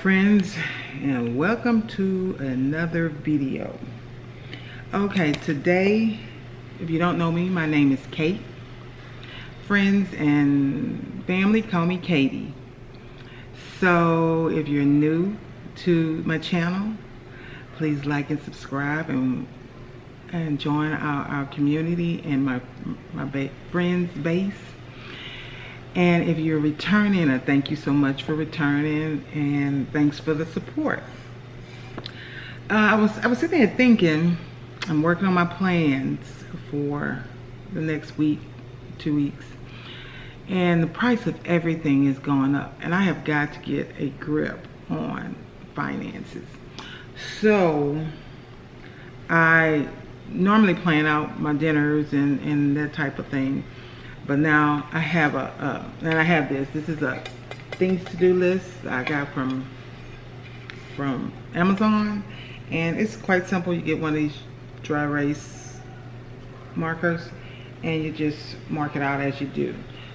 friends, and welcome to another video. Okay, today, if you don't know me, my name is Kate. Friends and family call me Katie. So if you're new to my channel, please like and subscribe and join our community and my friends base. And if you're returning, thank you so much for returning, and thanks for the support. I was sitting there thinking, I'm working on my plans for the next week, 2 weeks, and the price of everything is going up, and I have got to get a grip on finances. So I normally plan out my dinners and that type of thing. But now I have and I have this. This is a things to do list I got from Amazon, and it's quite simple. You get one of these dry erase markers, and you just mark it out as you do.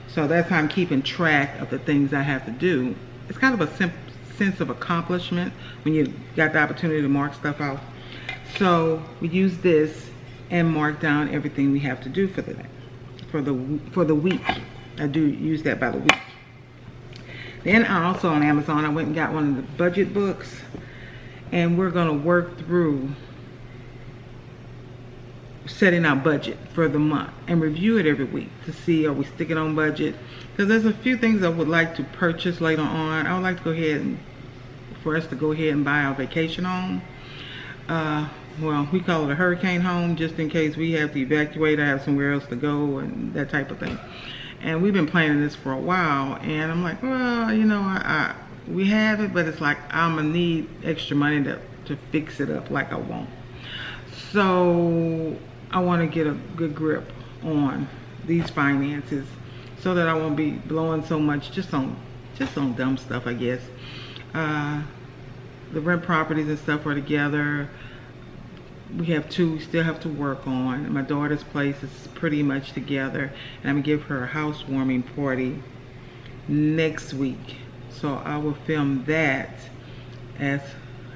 So that's how I'm keeping track of the things I have to do. It's kind of a sense of accomplishment when you got the opportunity to mark stuff out. So we use this and mark down everything we have to do for the day. For the week. I do use that by the week. Then I also on Amazon, I went and got one of the budget books, and we're going to work through setting our budget for the month and review it every week to see, are we sticking on budget? Because there's a few things I would like to purchase later on. I would like to go ahead for us to go ahead and buy our vacation home. Well, we call it a hurricane home, just in case we have to evacuate or have somewhere else to go and that type of thing. And we've been planning this for a while, and I'm like, well, you know, we have it, but it's like I'm gonna need extra money to fix it up like I want. So I want to get a good grip on these finances so that I won't be blowing so much just on dumb stuff, I guess. The rent properties and stuff are together. We still have to work on. My daughter's place is pretty much together, and I'm gonna give her a housewarming party next week. So I will film that as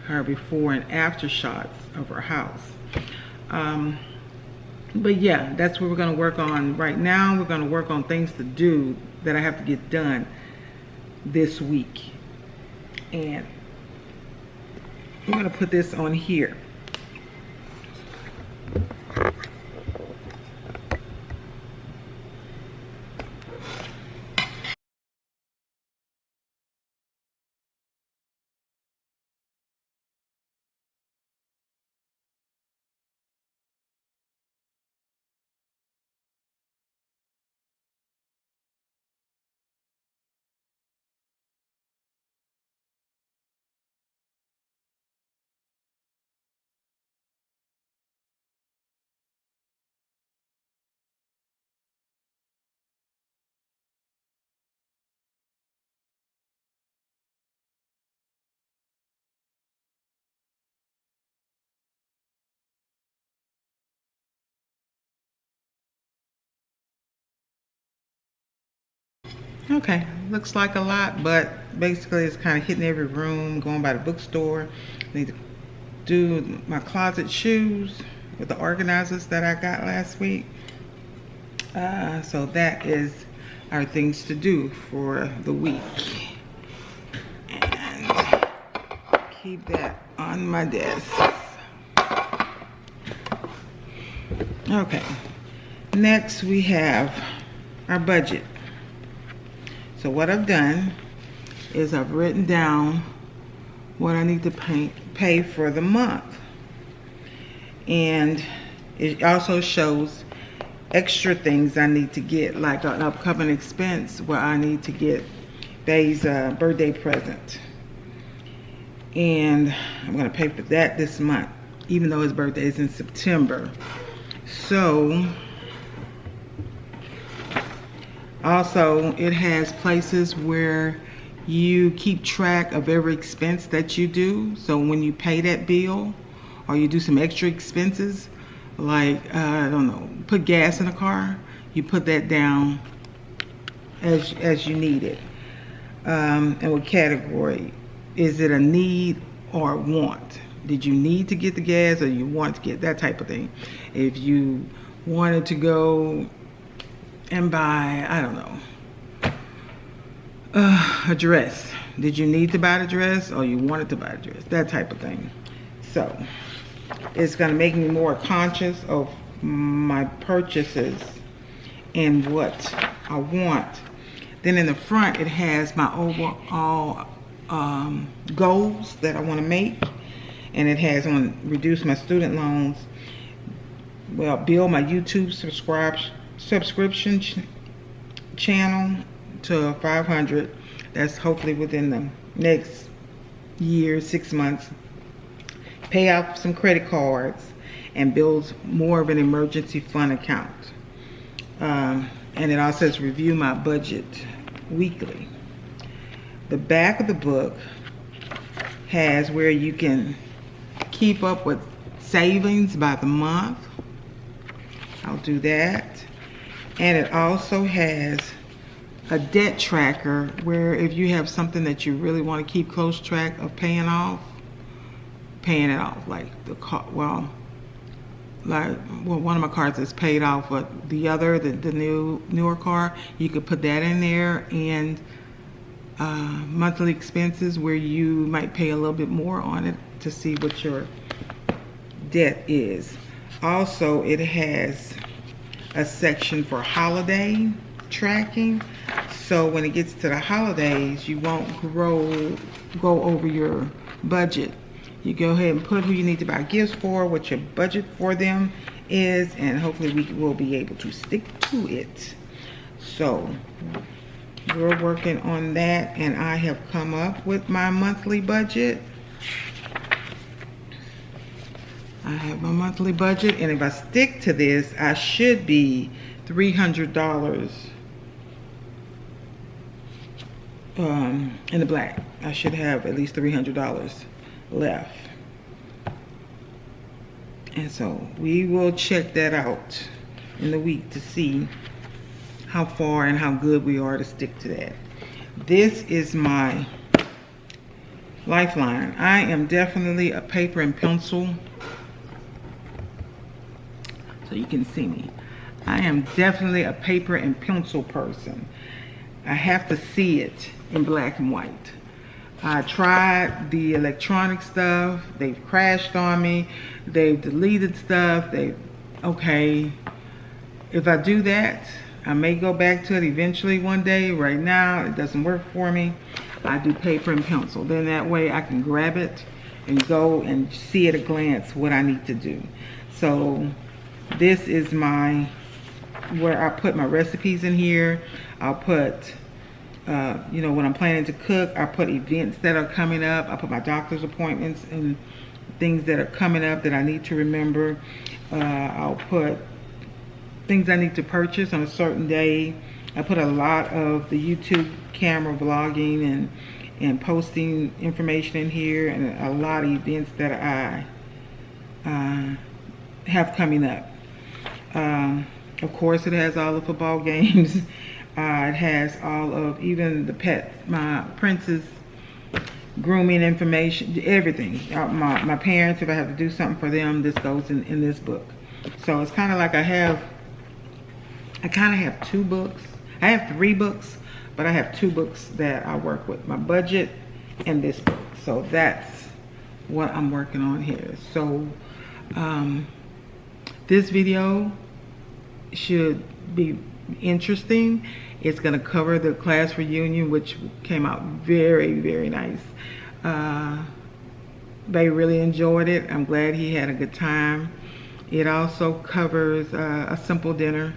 her before and after shots of her house. But yeah, that's what we're gonna work on right now. We're gonna work on things to do that I have to get done this week. And I'm gonna put this on here. Okay, looks like a lot, but basically it's kind of hitting every room, going by the bookstore. I need to do my closet shoes with the organizers that I got last week. So that is our things to do for the week. And keep that on my desk. Okay, next we have our budget. So what I've done is I've written down what I need to pay for the month. And it also shows extra things I need to get, like an upcoming expense where I need to get Faye's birthday present. And I'm going to pay for that this month, even though his birthday is in September. So also, it has places where you keep track of every expense that you do. So when you pay that bill or you do some extra expenses, like, I don't know, put gas in a car, you put that down as you need it. And what category is it a need or a want? Did you need to get the gas, or you want to get that type of thing? If you wanted to go and buy, I don't know, a dress, did you need to buy the dress, or you wanted to buy the dress? That type of thing. So it's going to make me more conscious of my purchases and what I want. Then in the front, it has my overall goals that I want to make, and it has on reduce my student loans, well, build my YouTube subscription channel to 500. That's hopefully within the next year, 6 months. Pay off some credit cards and build more of an emergency fund account. And it also says review my budget weekly. The back of the book has where you can keep up with savings by the month. I'll do that. And it also has a debt tracker where if you have something that you really want to keep close track of paying it off, like the car, well, one of my cars is paid off, but the other, the newer car, you could put that in there, and monthly expenses where you might pay a little bit more on it to see what your debt is. Also, it has a section for holiday tracking, so when it gets to the holidays, you won't go over your budget. You go ahead and put who you need to buy gifts for, what your budget for them is, and hopefully we will be able to stick to it. So we're working on that, and I have come up with my monthly budget. I have my monthly budget, and if I stick to this, I should be $300 in the black. I should have at least $300 left. And so we will check that out in the week to see how far and how good we are to stick to that. This is my lifeline. I am definitely a paper and pencil, so you can see me. I am definitely a paper and pencil person. I have to see it in black and white. I tried the electronic stuff. They've crashed on me. They've deleted stuff. Okay, if I do that, I may go back to it eventually one day. Right now, it doesn't work for me. I do paper and pencil. Then that way I can grab it and go and see at a glance what I need to do. So this is where I put my recipes in here. I'll put you know, when I'm planning to cook, I put events that are coming up. I put my doctor's appointments and things that are coming up that I need to remember. I'll put things I need to purchase on a certain day. I put a lot of the YouTube camera vlogging and posting information in here, and a lot of events that I have coming up. Of course, it has all the football games. It has all of, even the pets, my Prince's grooming information, everything. My parents, if I have to do something for them, this goes in this book. So it's kind of like I kind of have two books. I have 3 books, but I have 2 books that I work with. My budget and this book. So that's what I'm working on here. So this video should be interesting. It's going to cover the class reunion, which came out very, very nice. They really enjoyed it. I'm glad he had a good time. It also covers a simple dinner.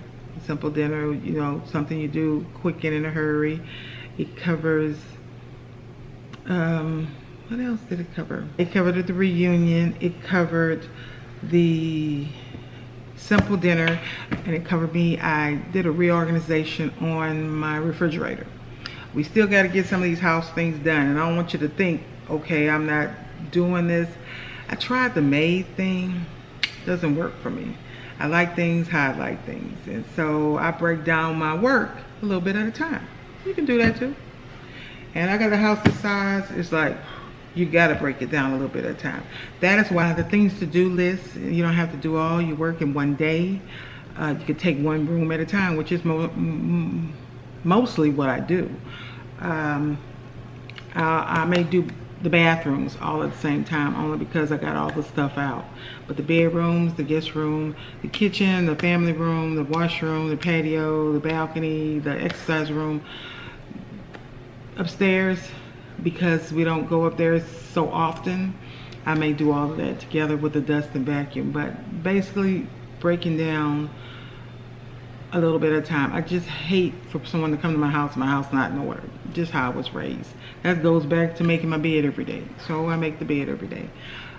You know, something you do quick and in a hurry. It covers, what else did it cover? It covered the reunion. It covered the simple dinner, and it covered me. I did a reorganization on my refrigerator. We still got to get some of these house things done, and I don't want you to think, okay, I'm not doing this. I tried the maid thing. Doesn't work for me. I like things how I like things, and so I break down my work a little bit at a time. You can do that too. And I got a house this size. It's like You got to break it down a little bit at a time. That is why the things to do list, you don't have to do all your work in one day. You could take one room at a time, which is mostly what I do. I may do the bathrooms all at the same time, only because I got all the stuff out. But the bedrooms, the guest room, the kitchen, the family room, the washroom, the patio, the balcony, the exercise room, upstairs, because we don't go up there so often, I may do all of that together with the dust and vacuum. But basically breaking down a little bit at a time. I just hate for someone to come to my house not in order. Just how I was raised. That goes back to making my bed every day. So I make the bed every day.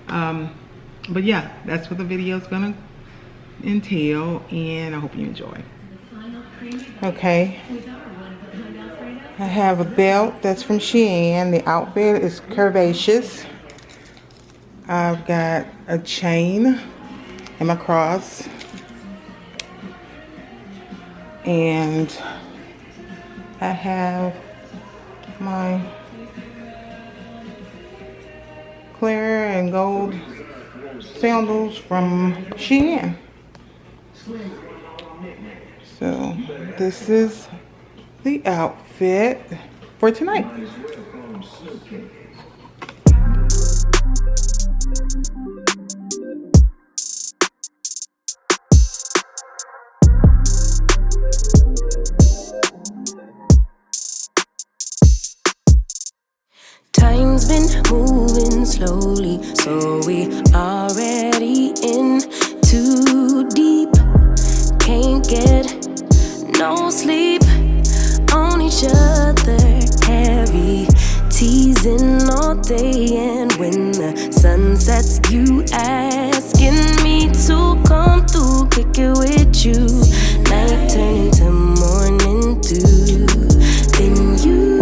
But yeah, that's what the video is gonna entail, and I hope you enjoy. Okay. I have a belt that's from Shein. The outfit is curvaceous. I've got a chain and my cross. And I have my clear and gold sandals from Shein. So this is the outfit for tonight. Time's been moving slowly, so we already in too deep. Can't get no sleep on each other, heavy teasing all day. And when the sun sets, you asking me to come through, kick it with you. Night turn into morning dew. Then you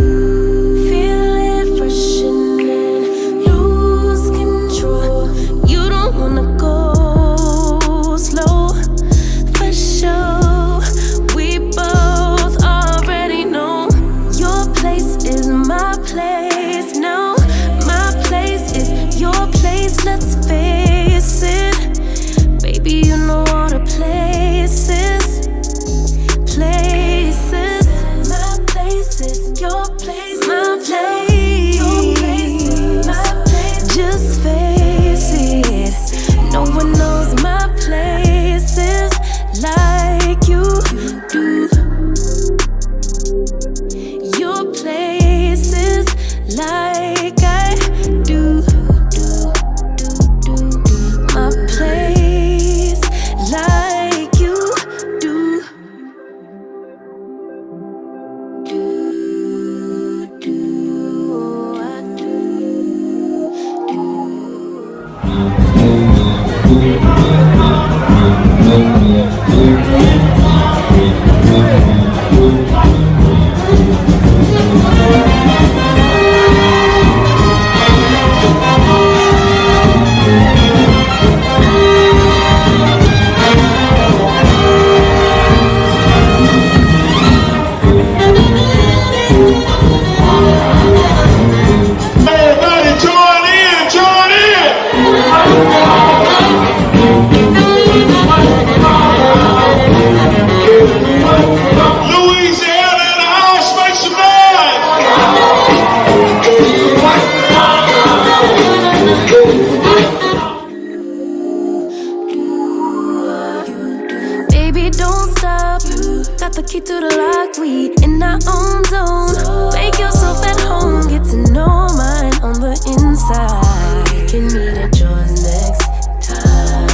the key to the lock, we in our own zone. Make yourself at home, get to know mine on the inside. You can meet at yours next time.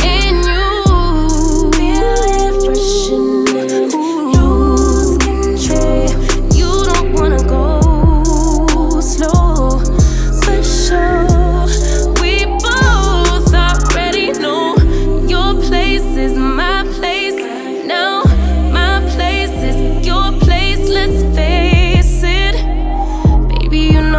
And you feel refreshing, lose control. You don't wanna go slow, for sure. We both already know your place is my place now. Let's face it, baby, you know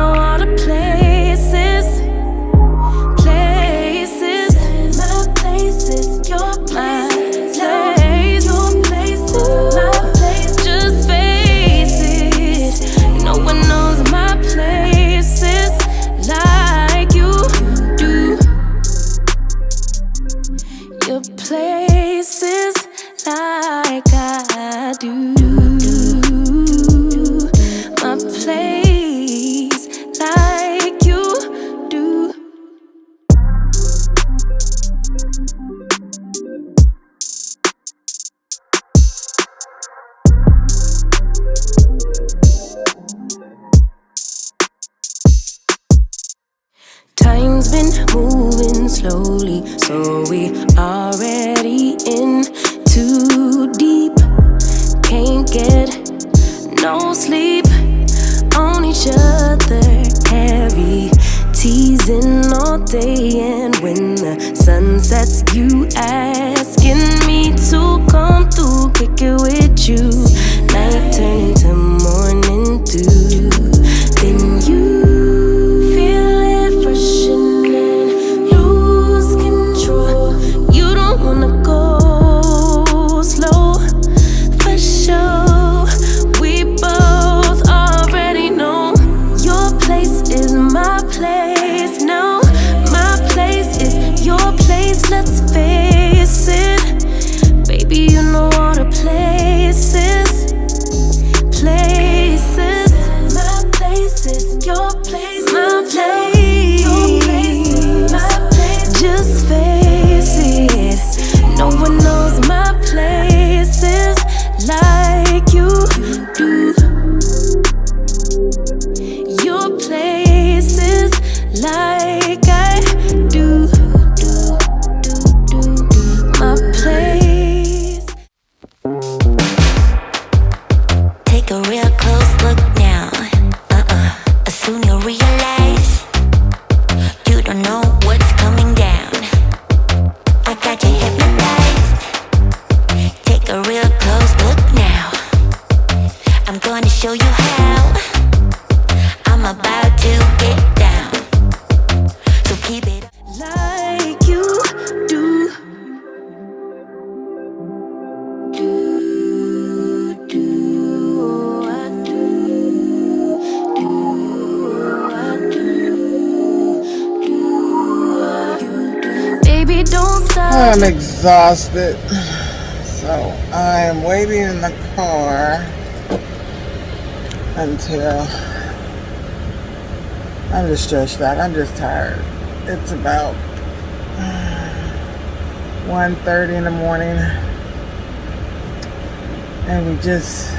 time's been moving slowly, so we already in too deep. Can't get no sleep on each other, heavy teasing all day, and when the sun sets, you asking me to come through, kick it with you. Night turn into morning dew, then you feel it rushing and lose control. You don't wanna go slow, for sure. We both already know your place is my place now. My place is your place, let's face it. Baby, you know all the places. Places. My place is your place. My place. Your place is my place. Just face it. No one knows my places like you do. Your places like I do. My place. Take a real close look now. Soon you'll realize you don't know what's coming down. I got you hypnotized. Take a real close look now. I'm gonna show you how. I'm about to get down. So keep it Like you do. Baby, don't stop. I'm exhausted, so I am waiting in the car until I'm just stretched out. I'm just tired. It's about 1:30 in the morning, and we just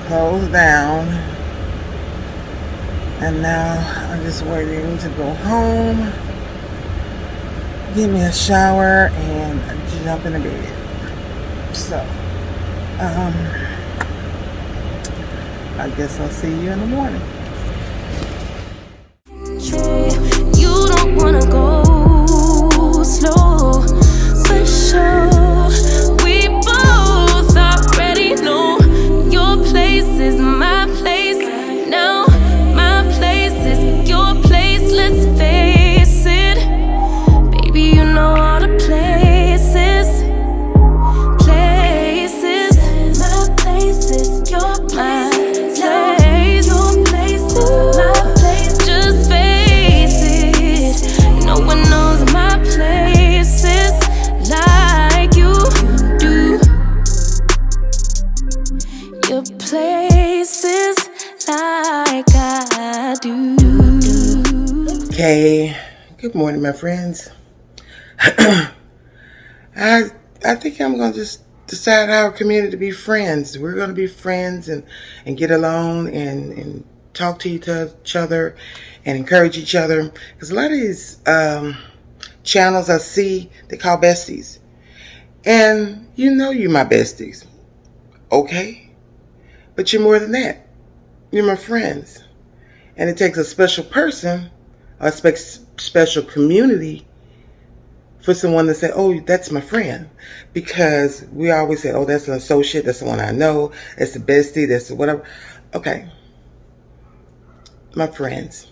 closed down, and now I'm just waiting to go home, get me a shower, and jump into bed. So, I guess I'll see you in the morning. You don't wanna go slow, for sure. We both already know your place is my place now. My place is your place, let's face it. Baby, you know all the places. Places. My place is your place. Your place is my place. Just face it. No one knows my places like you do. Your places like I do. Okay, good morning, my friends. I think I'm going to just decide our community to be friends. We're going to be friends and get along and talk to each other and encourage each other. Because a lot of these channels I see, they call besties. And you know you're my besties. Okay? But you're more than that. You're my friends. And it takes a special person, or a special community, for someone to say, oh, that's my friend. Because we always say, oh, that's an associate, that's the one I know, that's the bestie, that's the whatever. Okay. My friends.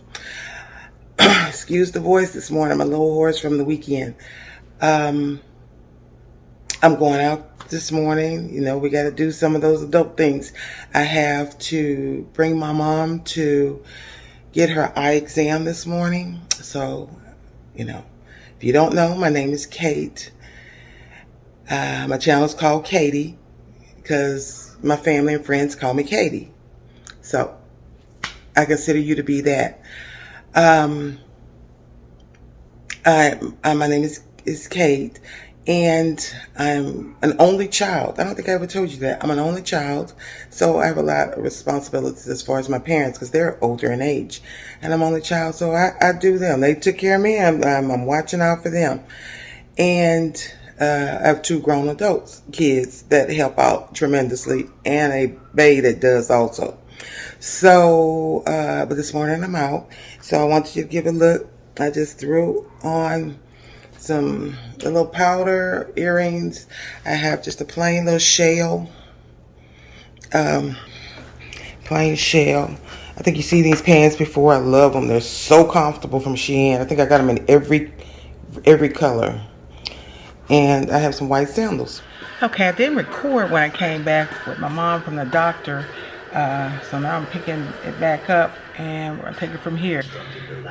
Excuse the voice this morning. I'm a little hoarse from the weekend. I'm going out this morning. You know, we got to do some of those adult things. I have to bring my mom to get her eye exam this morning. So, you know, if you don't know, my name is Kate. My channel is called Katie because my family and friends call me Katie. So I consider you to be that. My name is Kate, And I'm an only child. I don't think I ever told you that. I'm an only child, so I have a lot of responsibilities as far as my parents, because they're older in age. And I'm only child, so I do them. They took care of me. I'm watching out for them. And I have 2 grown adults, kids that help out tremendously, and a bae that does also. So, but this morning I'm out, so I want you to give a look. I just threw on a little powder, earrings. I have just a plain little shell, plain shell. I think you see these pants before. I love them. They're so comfortable from Shein. I think I got them in every color. And I have some white sandals. Okay, I didn't record when I came back with my mom from the doctor. So now I'm picking it back up and we're gonna take it from here.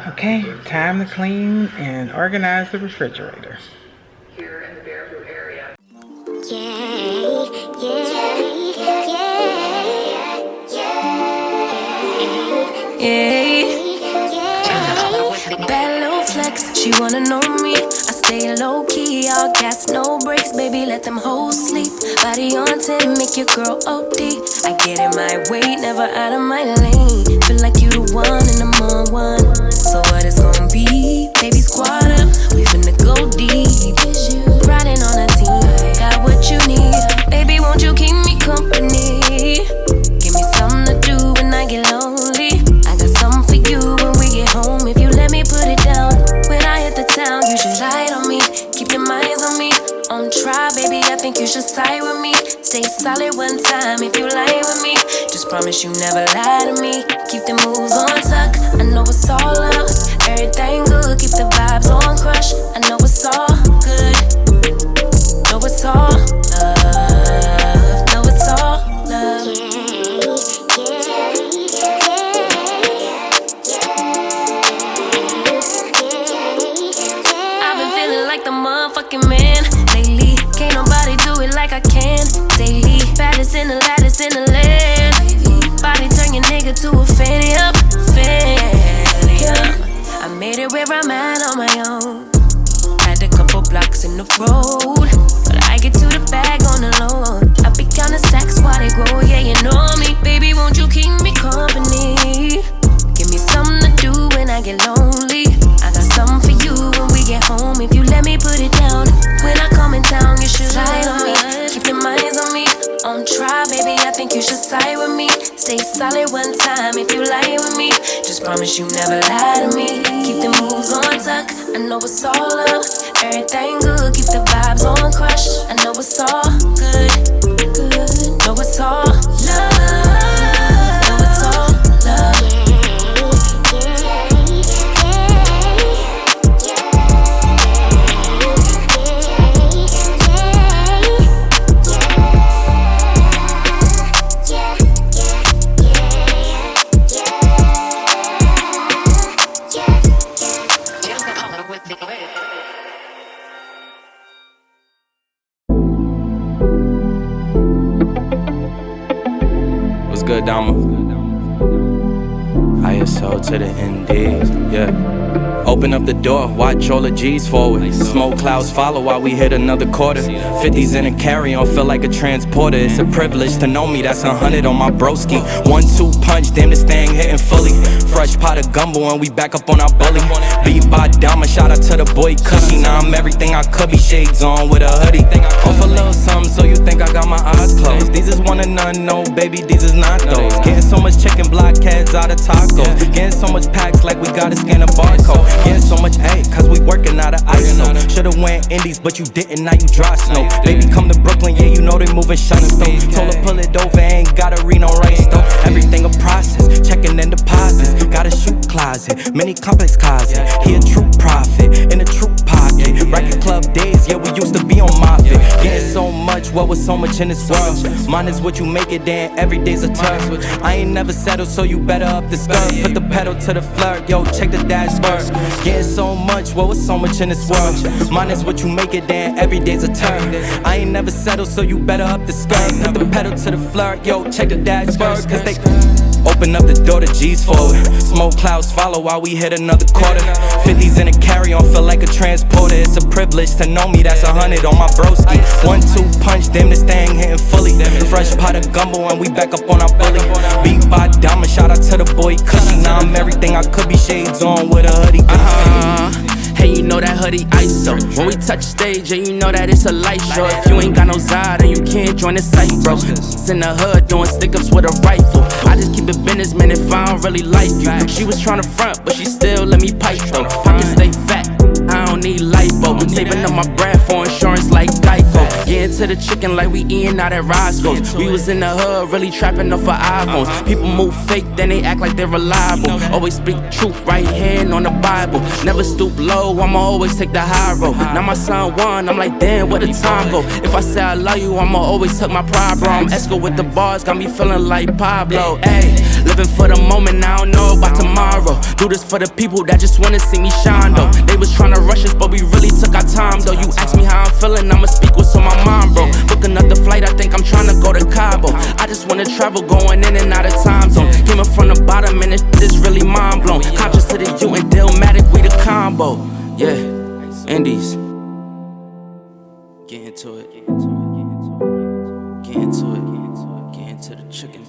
Okay, time to clean and organize the refrigerator. Here in the barefoot area. Bad little flex, she wanna know me. I stay low key, all gas, no brakes, baby, let them hoes sleep. Body on 10, make your girl OD. I get in my way, never out of my lane. Feel like you the one and I'm on one. So what it's gonna be? Baby, squad up, we finna go deep. Riding on a team, got what you need. Baby, won't you keep me company? Give me something to do when I get lonely. I got something for you when we get home. If you let me put it down, when I hit the town, you should slide on me. Keep your minds on me. On try, baby, I think you should side with me. Stay solid one time if you lie with me. Just promise you never lie to me. Keep the moves on tuck, I know it's all up. Everything good, keep the vibes on crush. I know it's all good, know it's all love, know it's all love. I've been feeling like the motherfucking man lately. Can't nobody do it like I can daily. Baddest in the lattice in the land. Body turn your nigga to a fanny up, fanny up. I made it where I'm at on my own. Had a couple blocks in the road, but I get to the bag on the low. I be counting stacks while they grow, yeah, you know me. Baby, won't you keep me company? Give me something to do when I get lonely. I got something for you when we get home. If you let me put it down, when I come in town, you should slide on me. Keep your minds on me. On try, baby, I think you should side with me. Stay solid one time if you lie with me. Just promise you never lie to me. Keep the moves on tuck, I know it's all up. Everything good, keep the vibes on crush. I know it's all good, good. Know it's all love, know it's all love. What's good, Dama? ISO to the NDs, yeah. Open up the door, watch all the G's forward. Smoke clouds follow while we hit another quarter. 50s in a carry-on, feel like a transporter. It's a privilege to know me, that's 100 on my broski. 1-2 punch, damn this thing hitting fully. Fresh pot of gumbo and we back up on our bully. Beat by Dama, shout out to the boy Cushy. Now I'm everything I could be, shades on with a hoodie. Off a little something so you think I got my eyes closed. These is one and none, no baby, these is not those. Getting so much chicken blockheads out of tacos. Getting so much packs like we gotta scan a barcode. Getting so much A, cause we working out of ISO. Should've went Indies, but you didn't, now you dry snow. Baby, come to Brooklyn, yeah, you know they moving shiesty. Told her pull it over, ain't gotta read no rice though. Everything a process, checking in deposits. Got a shoe closet, mini complex closet. He a true prophet, in a true pocket. Racket club days, yeah, we used to be on Moffitt. Getting so much, what was so much in this world? Mine is what you make it, then every day's a turn. I ain't never settled, so you better up the skirt. Put the pedal to the flirt, yo, check the dashboard. Getting so much, what was so much in this world? Mine is what you make it, then every day's a turn. I ain't never settled, so you better up the skirt. Put the pedal to the flirt, yo, check the dashboard. Cause they Open up the door to G's forward. Smoke clouds follow while we hit another quarter. 50s in a carry-on, feel like a transporter. It's a privilege to know me, that's 100 on my broski. 1-2 punch, damn this thing hitting fully. Fresh pot of gumbo and we back up on our bully. Beat by Diamond, shout out to the boy Cushy. Now I'm everything I could be, shades on with a hoodie. Hey, you know that hoodie ISO. When we touch stage, yeah, you know that it's a light show. If you ain't got no Zod, then you can't join the site, bro. It's in the hood doing stick-ups with a rifle. I just keep it business, man, if I don't really like you. She was tryna front, but she still let me pipe, though. Pockets stay fat, I don't need lipo. I'm saving up my bread for insurance like Geico. Get into the chicken like we eating out at Roscoe's. We was in the hood, really trapping off for iPhones. People move fake, then they act like they're reliable. Always speak truth, right hand on the Bible. Never stoop low, I'ma always take the high road. Now my son won, I'm like, damn, where the time go? If I say I love you, I'ma always tuck my pride, bro. I'm Esco with the bars, got me feeling like Pablo. Ayy, living for the moment, I don't know about tomorrow. Do this for the people that just wanna see me shine, though. They was tryna rush us, but we really took our time, though. You ask me how I'm feeling, I'ma speak what's on my mind, bro. Book another flight, I think I'm tryna go to Cabo. I just wanna travel, going in and out of time zone. Came up from the bottom, and this is really mind blown. Conscious to the U and Dillmatic, we the combo. Yeah, Indies. Get into it. Get into it. Get into the chicken.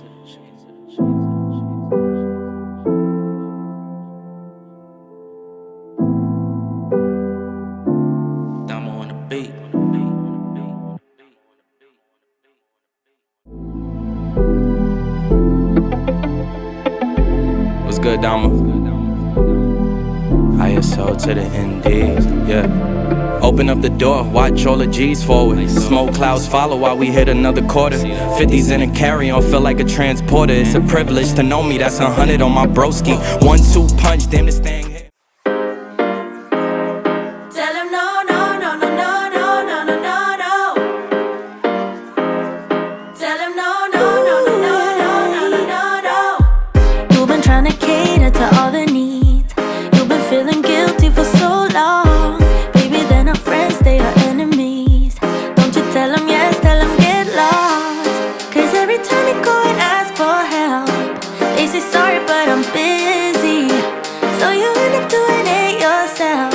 Damo on the beat. What's good, Damo? ISO to the NDs, yeah. Open up the door, watch all the G's forward. Smoke clouds follow while we hit another quarter. 50s in a carry-on, feel like a transporter. It's a privilege to know me, that's 100 on my broski. 1-2 punch, damn this thing hit. Tell him no, no, no, no, no, no, no, no, no, no. Tell him no, no, no, no, no, no, no, no, no. You've been trying to cater to all the needs. You've been feeling guilty for so long. Baby, they're not friends, they are enemies. Don't you tell them yes, tell them get lost. Cause every time you go and ask for help, they say sorry, but I'm busy. So you end up doing it yourself.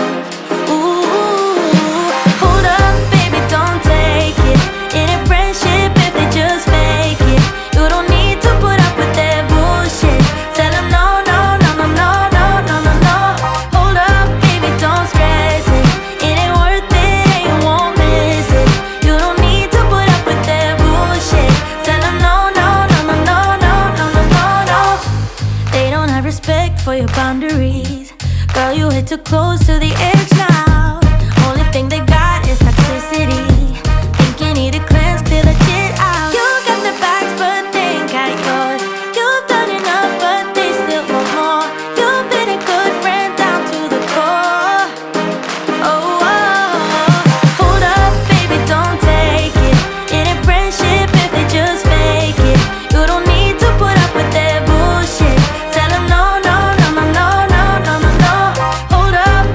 Ooh, hold up, baby, don't take it. In a friendship, if they just fake it, you don't need to put up with their bullshit. Tell them no, no, no, no, no, no, no, no, no. Hold up, baby, don't stress it. It ain't worth it, and you won't miss it. You don't need to put up with their bullshit. Tell them no, no, no, no, no, no, no, no, no, no. They don't have respect for your boundaries. Girl, you hit too close to the edge now. Only thing they got is toxicity. Think you need a cleanse, clear the shit out. You got the bags, but they ain't got yours. You've done enough, but they still want more. You've been a good friend down to the core. Oh, hold up, baby, don't take it. In a friendship, if they just fake it, you don't need to put up with their bullshit. Tell them no, no, no, no, no, no, no, no, no. Hold up,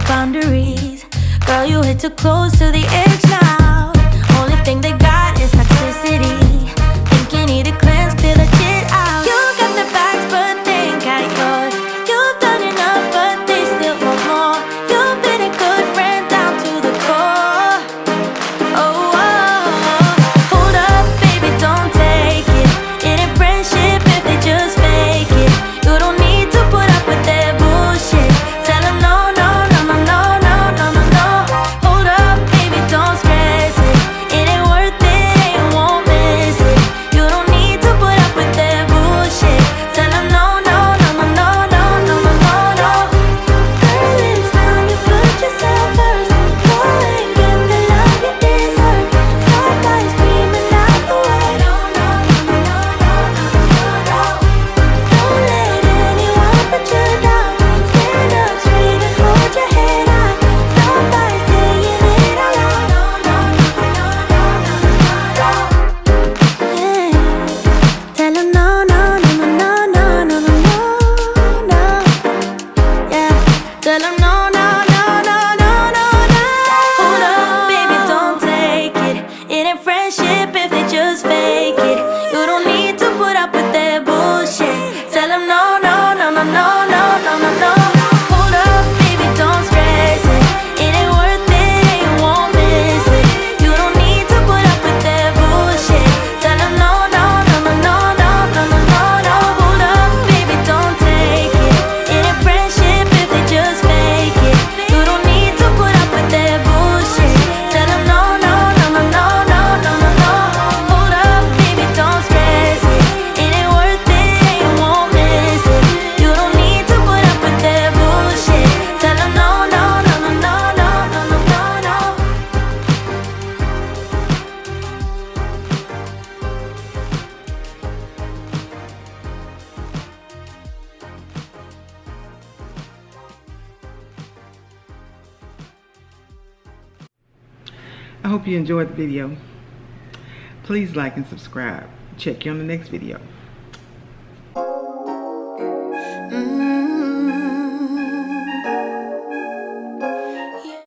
boundaries. Girl, you hit too close to the edge now. Only thing they got is toxicity. Think you need a cleanse, clear the shit out. You got the bags, but they ain't got yours. You've done enough, but they still want more. You've been a good friend down to the core. Oh, hold up, baby, don't take it. It ain't friendship if they just fake it. You don't need to put up with their bullshit. Tell them no, no, no, no, no, no, no, no, no. Hold up, baby, don't stress it. It ain't worth it, and you won't miss it. You don't need to put up with their bullshit. Tell them no, no, no, no, no, no, no, no, no, no. Girl, it's time you put yourself first. Go and get the love you deserve. Stop by screaming out the word. No, no, no, no, no, no, no, no. Don't let anyone put you down. Stand up straight and hold your head high. Stop by saying it out loud. No, no, no, no, no, no, no, no. Yeah. Tell 'em no, no, no, no, no, no, no, no, no. Yeah. Tell 'em no, no, no, no, no, no, no. Hold up, baby, don't take it. It ain't friendship if they just fake it. You don't need to put up with their bullshit. Tell 'em no, no, no, no, no, no, no, no, no. Hold up, baby, don't stress it. It ain't worth it, and you won't miss it. You don't need to put up with their bullshit. Tell 'em no, no, no, no, no, no, no, no, no, no. Hold up, baby, don't take it. It ain't friendship if they just fake it. You don't need to put up with their bullshit. Tell 'em no, no, no, no, no, no, no, no, no. Hold up, baby, don't stress it. It ain't worth it, and you won't miss it. You don't need to put up with their bullshit. Tell 'em no, no, no, no, no, no, no, no, no, no. I hope you enjoyed the video. Please like and subscribe. Check you on the next video.